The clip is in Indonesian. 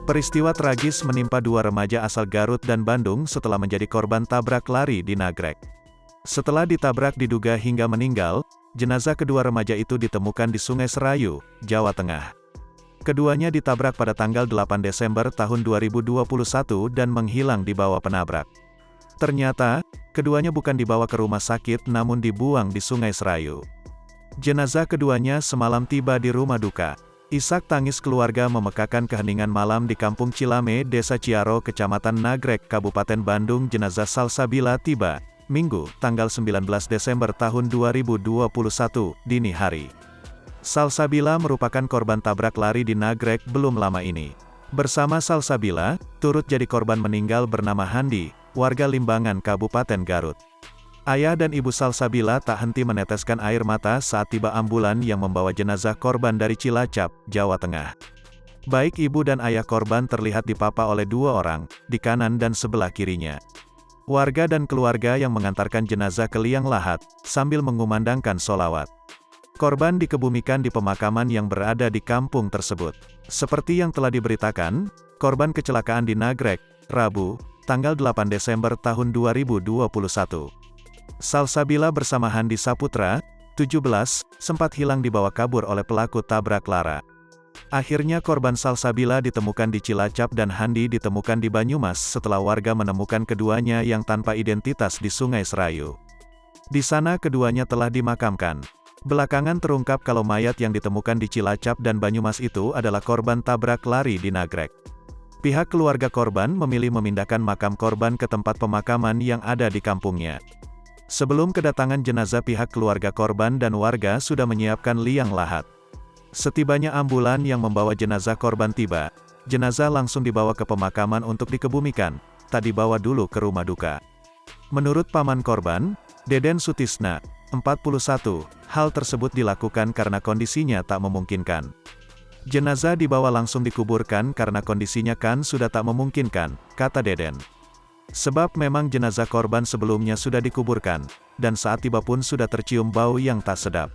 Peristiwa tragis menimpa dua remaja asal Garut dan Bandung setelah menjadi korban tabrak lari di Nagreg. Setelah ditabrak diduga hingga meninggal, jenazah kedua remaja itu ditemukan di Sungai Serayu, Jawa Tengah. Keduanya ditabrak pada tanggal 8 Desember tahun 2021 dan menghilang di bawah penabrak. Ternyata, keduanya bukan dibawa ke rumah sakit namun dibuang di Sungai Serayu. Jenazah keduanya semalam tiba di rumah duka. Isak tangis keluarga memekakan keheningan malam di Kampung Cilame, Desa Ciaro, Kecamatan Nagreg, Kabupaten Bandung. Jenazah Salsabila tiba, Minggu, tanggal 19 Desember tahun 2021, dini hari. Salsabila merupakan korban tabrak lari di Nagreg belum lama ini. Bersama Salsabila, turut jadi korban meninggal bernama Handi, warga Limbangan, Kabupaten Garut. Ayah dan ibu Salsabila tak henti meneteskan air mata saat tiba ambulan yang membawa jenazah korban dari Cilacap, Jawa Tengah. Baik ibu dan ayah korban terlihat dipapa oleh dua orang, di kanan dan sebelah kirinya. Warga dan keluarga yang mengantarkan jenazah ke liang lahat, sambil mengumandangkan sholawat. Korban dikebumikan di pemakaman yang berada di kampung tersebut. Seperti yang telah diberitakan, korban kecelakaan di Nagreg, Rabu, tanggal 8 Desember tahun 2021. Salsabila bersama Handi Saputra, 17, sempat hilang dibawa kabur oleh pelaku tabrak lara. Akhirnya korban Salsabila ditemukan di Cilacap dan Handi ditemukan di Banyumas setelah warga menemukan keduanya yang tanpa identitas di Sungai Serayu. Di sana keduanya telah dimakamkan. Belakangan terungkap kalau mayat yang ditemukan di Cilacap dan Banyumas itu adalah korban tabrak lari di Nagreg. Pihak keluarga korban memilih memindahkan makam korban ke tempat pemakaman yang ada di kampungnya. Sebelum kedatangan jenazah, pihak keluarga korban dan warga sudah menyiapkan liang lahat. Setibanya ambulan yang membawa jenazah korban tiba, jenazah langsung dibawa ke pemakaman untuk dikebumikan, tak dibawa dulu ke rumah duka. Menurut paman korban, Deden Sutisna, 41, hal tersebut dilakukan karena kondisinya tak memungkinkan. Jenazah dibawa langsung dikuburkan karena kondisinya kan sudah tak memungkinkan, kata Deden. Sebab memang jenazah korban sebelumnya sudah dikuburkan, dan saat tiba pun sudah tercium bau yang tak sedap.